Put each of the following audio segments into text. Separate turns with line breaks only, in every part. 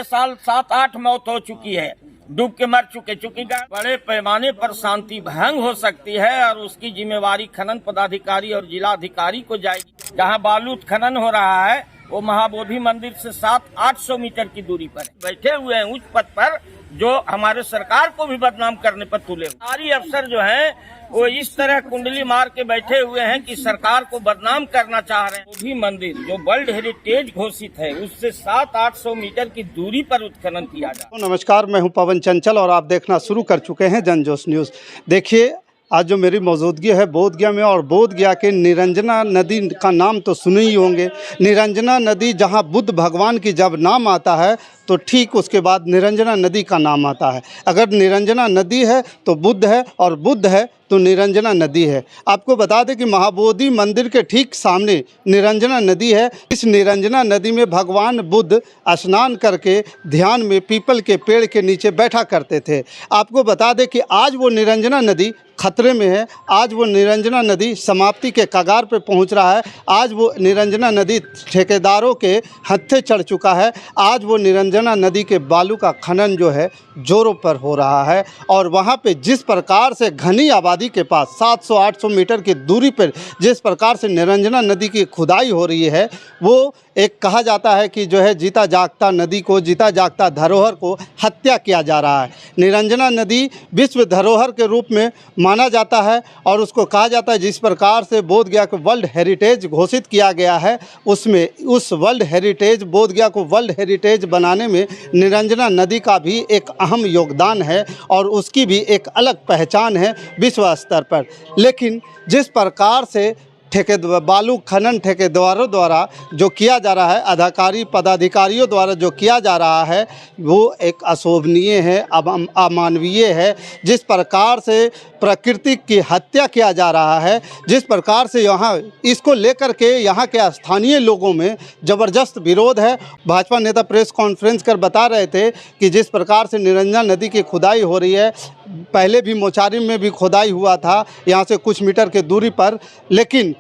साल 7-8 मौत हो चुकी है, डूब के मर चुके। चूंकि बड़े पैमाने पर शांति भंग हो सकती है और उसकी जिम्मेवारी खनन पदाधिकारी और जिला अधिकारी को जाएगी। जहां बालू उत्खनन हो रहा है वो महाबोधि मंदिर से 700-800 मीटर की दूरी पर है। बैठे हुए हैं उच्च पद पर, जो हमारे सरकार को भी बदनाम करने पर तुले। सरकारी अफसर जो हैं वो इस तरह कुंडली मार के बैठे हुए हैं कि सरकार को बदनाम करना चाह रहे हैं। बोधि मंदिर जो वर्ल्ड हेरिटेज घोषित है उससे 700-800 मीटर की दूरी पर उत्खनन किया जाए।
नमस्कार, मैं हूं पवन चंचल और आप देखना शुरू कर चुके हैं जनजोश न्यूज़। देखिए, आज जो मेरी मौजूदगी है बोधगया में, और बोधगया के निरंजना नदी का नाम तो सुने ही होंगे। निरंजना नदी जहां बुद्ध भगवान की जब नाम आता है तो ठीक उसके बाद निरंजना नदी का नाम आता है। अगर निरंजना नदी है तो बुद्ध है, और बुद्ध है तो निरंजना नदी है। आपको बता दें कि महाबोधि मंदिर के ठीक सामने निरंजना नदी है। इस निरंजना नदी में भगवान बुद्ध स्नान करके ध्यान में पीपल के पेड़ के नीचे बैठा करते थे। आपको बता दें कि आज वो निरंजना नदी खतरे में है। आज वो निरंजना नदी समाप्ति के कगार पे पहुंच रहा है। आज वो निरंजना नदी ठेकेदारों के हत्थे चढ़ चुका है। आज वो निरंजना नदी के बालू का खनन जो है जोरों पर हो रहा है। और वहाँ पे जिस प्रकार से घनी आबादी के पास 700-800 मीटर की दूरी पर जिस प्रकार से निरंजना नदी की खुदाई हो रही है, वो एक कहा जाता है कि जो है जीता जागता नदी को, जीता जागता धरोहर को हत्या किया जा रहा है। निरंजना नदी विश्व धरोहर के रूप में माना जाता है और उसको कहा जाता है, जिस प्रकार से बोधगया को वर्ल्ड हेरिटेज घोषित किया गया है, उसमें उस वर्ल्ड हेरिटेज बोधगया को वर्ल्ड हेरिटेज बनाने में निरंजना नदी का भी एक अहम योगदान है और उसकी भी एक अलग पहचान है विश्व स्तर पर। लेकिन जिस प्रकार से बालू खनन ठेकेदारों द्वारा जो किया जा रहा है, अधिकारी पदाधिकारियों द्वारा जो किया जा रहा है, वो एक अशोभनीय है, अमानवीय है। जिस प्रकार से प्रकृति की हत्या किया जा रहा है, जिस प्रकार से यहाँ इसको लेकर के यहाँ के स्थानीय लोगों में ज़बरदस्त विरोध है। भाजपा नेता प्रेस कॉन्फ्रेंस कर बता रहे थे कि जिस प्रकार से निरंजना नदी की खुदाई हो रही है, पहले भी मोचारी में भी खुदाई हुआ था यहाँ से कुछ मीटर के दूरी पर, लेकिन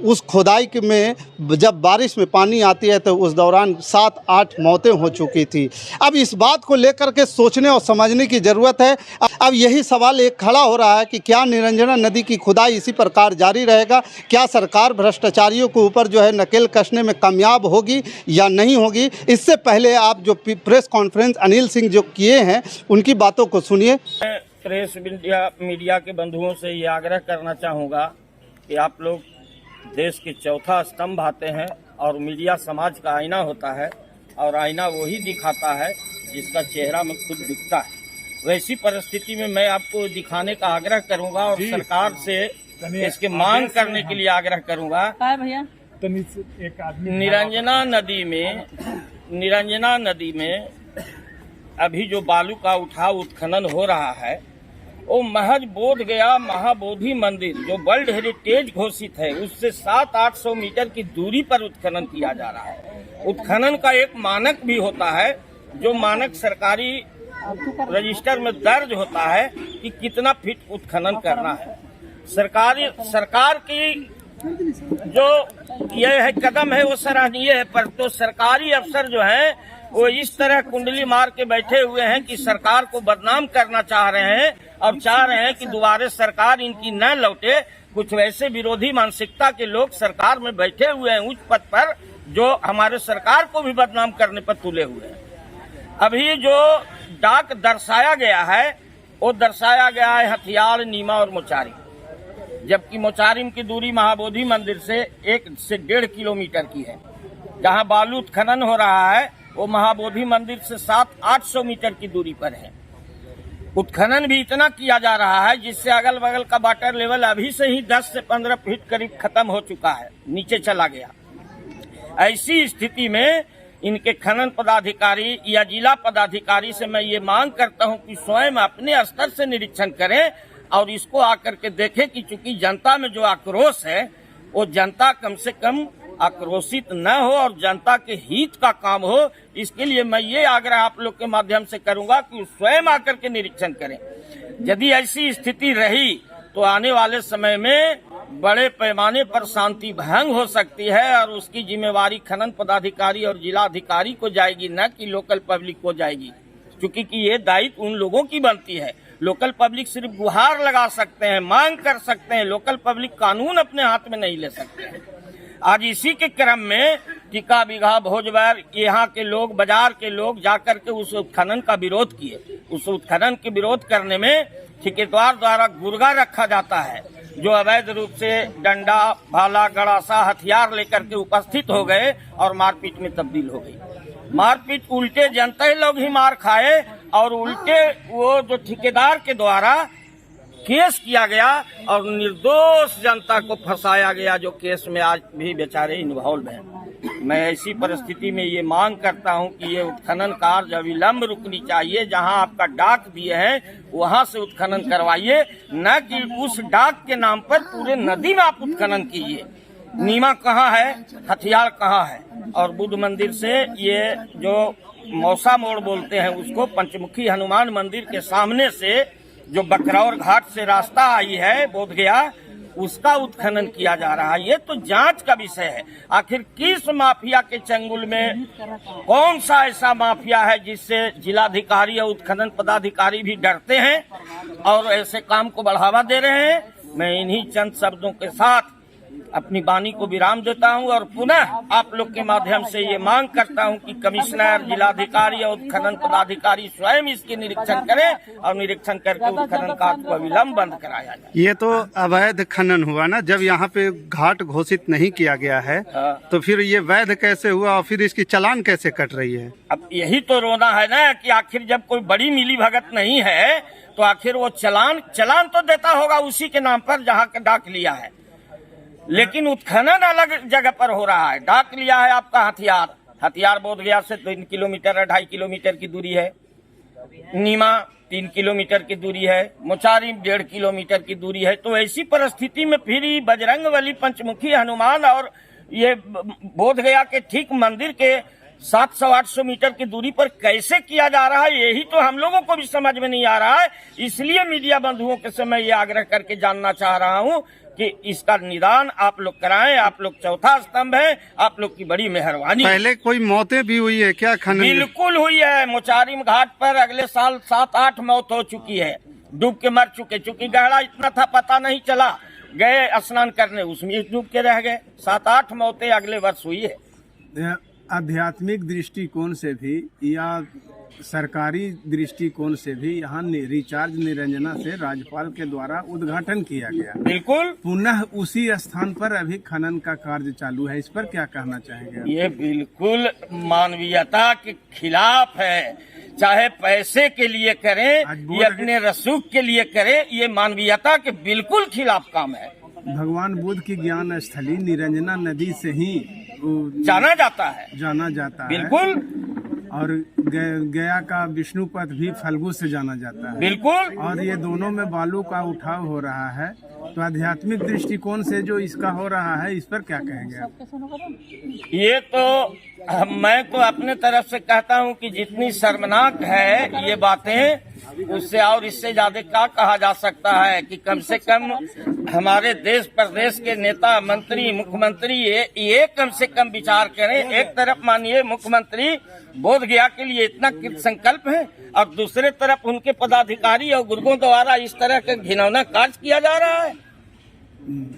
उस खुदाई में जब बारिश में पानी आती है तो उस दौरान 7-8 मौतें हो चुकी थी। अब इस बात को लेकर के सोचने और समझने की ज़रूरत है। अब यही सवाल एक खड़ा हो रहा है कि क्या निरंजना नदी की खुदाई इसी प्रकार जारी रहेगा? क्या सरकार भ्रष्टाचारियों के ऊपर जो है नकेल कसने में कामयाब होगी या नहीं होगी? इससे पहले आप जो प्रेस कॉन्फ्रेंस अनिल सिंह जो किए हैं उनकी बातों को सुनिए।
प्रेस मीडिया के बंधुओं से ये आग्रह करना चाहूँगा कि आप लोग देश के चौथा स्तंभ आते हैं और मीडिया समाज का आईना होता है और आईना वही दिखाता है जिसका चेहरा में खुद दिखता है। वैसी परिस्थिति में मैं आपको दिखाने का आग्रह करूंगा और सरकार से इसके मांग करने के लिए आग्रह करूंगा।
भैया
निरंजना नदी में अभी जो बालू का उठाव उत्खनन हो रहा है वो महज बोधगया महाबोधि मंदिर जो वर्ल्ड हेरिटेज घोषित है उससे 700-800 मीटर की दूरी पर उत्खनन किया जा रहा है। उत्खनन का एक मानक भी होता है, जो मानक सरकारी रजिस्टर में दर्ज होता है कि कितना फीट उत्खनन करना है। सरकार की जो यह है कदम है वो सराहनीय है, पर तो सरकारी अफसर जो है वो इस तरह कुंडली मार के बैठे हुए हैं कि सरकार को बदनाम करना चाह रहे हैं और चाह रहे हैं कि दोबारा सरकार इनकी न लौटे। कुछ वैसे विरोधी मानसिकता के लोग सरकार में बैठे हुए हैं उच्च पद पर, जो हमारे सरकार को भी बदनाम करने पर तुले हुए हैं। अभी जो डाक दर्शाया गया है वो दर्शाया गया है हथियार, नीमा और मोचारी, जबकि मोचारी की दूरी महाबोधि मंदिर से 1 से 1.5 किलोमीटर की है। जहां बालू उत्खनन हो रहा है वो महाबोधि मंदिर से 700-800 मीटर की दूरी पर है। उत्खनन भी इतना किया जा रहा है जिससे अगल बगल का वाटर लेवल अभी से ही 10 से 15 फीट करीब खत्म हो चुका है, नीचे चला गया। ऐसी स्थिति में इनके खनन पदाधिकारी या जिला पदाधिकारी से मैं ये मांग करता हूं कि स्वयं अपने स्तर से निरीक्षण करें और इसको आकर के देखें कि चूंकि जनता में जो आक्रोश है वो जनता कम से कम आक्रोशित न हो और जनता के हित का काम हो। इसके लिए मैं ये आग्रह आप लोग के माध्यम से करूंगा कि स्वयं आकर के निरीक्षण करें। यदि ऐसी स्थिति रही तो आने वाले समय में बड़े पैमाने पर शांति भंग हो सकती है और उसकी जिम्मेवारी खनन पदाधिकारी और जिलाधिकारी को जाएगी, न कि लोकल पब्लिक को जाएगी, क्योंकि कि ये दायित्व उन लोगों की बनती है। लोकल पब्लिक सिर्फ गुहार लगा सकते हैं, मांग कर सकते हैं, लोकल पब्लिक कानून अपने हाथ में नहीं ले सकते हैं। आज इसी के क्रम में टीका बिघा भोजवर यहाँ के लोग, बाजार के लोग जाकर के उस उत्खनन का विरोध किए। उस उत्खनन के विरोध करने में ठेकेदार द्वारा गुर्गा रखा जाता है, जो अवैध रूप से डंडा, भाला, गड़ासा, हथियार लेकर के उपस्थित हो गए और मारपीट में तब्दील हो गई। मारपीट उल्टे जनता ही लोग ही मार खाए और उल्टे वो जो ठेकेदार के द्वारा केस किया गया और निर्दोष जनता को फंसाया गया, जो केस में आज भी बेचारे इन्वॉल्व हैं। मैं ऐसी परिस्थिति में ये मांग करता हूं कि ये उत्खनन कार्य अविलंब रुकनी चाहिए। जहां आपका डाक दिए हैं वहां से उत्खनन करवाइए, न कि उस डाक के नाम पर पूरे नदी में आप उत्खनन कीजिए। नीमा कहाँ है, हथियार कहाँ है? और बुद्ध मंदिर से ये जो मौसा मोड़ बोलते हैं उसको, पंचमुखी हनुमान मंदिर के सामने से जो बकरौर घाट से रास्ता आई है बोधगया, उसका उत्खनन किया जा रहा है। ये तो जांच का विषय है। आखिर किस माफिया के चंगुल में कौन सा ऐसा माफिया है जिससे जिलाधिकारी और उत्खनन पदाधिकारी भी डरते हैं और ऐसे काम को बढ़ावा दे रहे हैं? मैं इन्हीं चंद शब्दों के साथ अपनी वाणी को विराम देता हूं और पुनः आप लोग के माध्यम से ये मांग करता हूं कि कमिश्नर, जिलाधिकारी और उत्खनन पदाधिकारी स्वयं इसकी निरीक्षण करें और निरीक्षण करके उत्खनन कार्य को अविलंब बंद कराया जाए।
ये तो अवैध खनन हुआ ना, जब यहाँ पे घाट घोषित नहीं किया गया है तो फिर ये वैध कैसे हुआ और फिर इसकी चालान कैसे कट रही है?
अब यही तो रोना है ना कि आखिर जब कोई बड़ी मिली भगत नहीं है तो आखिर वो चालान तो देता होगा उसी के नाम पर जहाँ का डाक लिया है, लेकिन उत्खनन अलग जगह पर हो रहा है। डाक लिया है आपका हथियार बोधगया से 3 किलोमीटर 2.5 किलोमीटर की दूरी है, नीमा 3 किलोमीटर की दूरी है, मुचारी 1.5 किलोमीटर की दूरी है। तो ऐसी परिस्थिति में फिर बजरंगबली, पंचमुखी हनुमान और ये बोधगया के ठीक मंदिर के 700-800 मीटर की दूरी पर कैसे किया जा रहा है, यही तो हम लोगों को भी समझ में नहीं आ रहा है। इसलिए मीडिया बंधुओं के से मैं ये आग्रह करके जानना चाह रहा हूं कि इसका निदान आप लोग कराएं। आप लोग चौथा स्तंभ है, आप लोग की बड़ी मेहरबानी।
पहले कोई मौतें भी हुई है क्या खनन?
बिल्कुल हुई है। मुचारिम घाट पर अगले साल 7-8 मौत हो चुकी है, डूब के मर चुके। चूंकि गहरा इतना था पता नहीं चला, गए स्नान करने उसमें डूब के रह गए। 7-8 मौतें अगले वर्ष हुई है।
आध्यात्मिक दृष्टिकोण से भी या सरकारी दृष्टिकोण से भी यहाँ रिचार्ज निरंजना से राज्यपाल के द्वारा उद्घाटन किया गया।
बिल्कुल
पुनः उसी स्थान पर अभी खनन का कार्य चालू है, इस पर क्या कहना चाहेंगे?
ये बिल्कुल मानवीयता के खिलाफ है। चाहे पैसे के लिए करें या अपने रसूख के लिए करें, ये मानवीयता के बिल्कुल खिलाफ काम है।
भगवान बुद्ध की ज्ञान स्थली निरंजना नदी से ही
जाना जाता है
बिल्कुल। और गया का विष्णुपद भी फल्गु से जाना जाता है
बिल्कुल।
और ये दोनों में बालू का उठाव हो रहा है, तो आध्यात्मिक दृष्टिकोण से जो इसका हो रहा है, इस पर क्या कहेंगे आप?
ये तो मैं तो अपने तरफ से कहता हूँ कि जितनी शर्मनाक है ये बातें, उससे और इससे ज्यादा क्या कहा जा सकता है कि कम से कम हमारे देश प्रदेश के नेता, मंत्री, मुख्यमंत्री ये कम से कम विचार करें। एक तरफ माननीय मुख्यमंत्री बोधगया के लिए इतना कृत संकल्प है और दूसरे तरफ उनके पदाधिकारी और गुर्गों द्वारा इस तरह का घिनौना कार्य किया जा रहा है।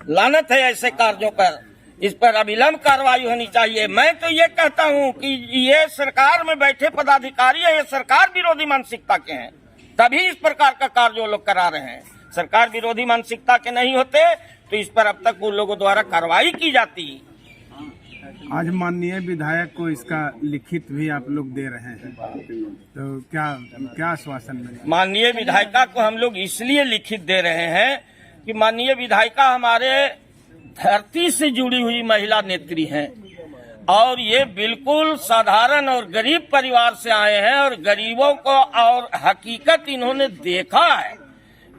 लानत है ऐसे कार्यों पर। इस पर अविलंब कार्रवाई होनी चाहिए। मैं तो ये कहता हूँ कि ये सरकार में बैठे पदाधिकारी है, ये सरकार विरोधी मानसिकता के हैं, तभी इस प्रकार का कार्य वो लोग करा रहे हैं। सरकार विरोधी मानसिकता के नहीं होते तो इस पर अब तक उन लोगों द्वारा कार्रवाई की जाती।
आज माननीय विधायक को इसका लिखित भी आप लोग दे रहे हैं, तो क्या आश्वासन मिला? माननीय
विधायिका को हम लोग इसलिए लिखित दे रहे हैं कि माननीय विधायिका हमारे धरती से जुड़ी हुई महिला नेत्री हैं और ये बिल्कुल साधारण और गरीब परिवार से आए हैं और गरीबों को और हकीकत इन्होंने देखा है,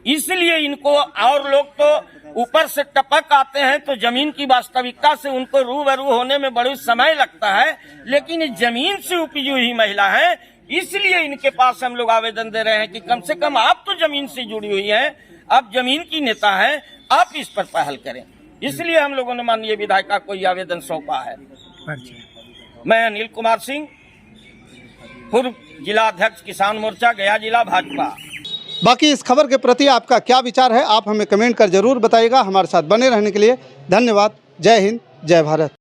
इसलिए इनको, और लोग तो ऊपर से टपक आते हैं तो जमीन की वास्तविकता से उनको रूबरू होने में बड़ी समय लगता है, लेकिन ये जमीन से उपजी हुई महिला है, इसलिए इनके पास हम लोग आवेदन दे रहे हैं कि कम से कम आप तो जमीन से जुड़ी हुई हैं, आप जमीन की नेता हैं, आप इस पर पहल करें। इसलिए हम लोगों ने माननीय विधायिका को ये आवेदन सौंपा है।
अच्छा।
मैं अनिल कुमार सिंह, पूर्व जिला अध्यक्ष किसान मोर्चा, गया जिला भाजपा।
बाकी इस खबर के प्रति आपका क्या विचार है, आप हमें कमेंट कर जरूर बताइएगा। हमारे साथ बने रहने के लिए धन्यवाद। जय हिंद, जय भारत।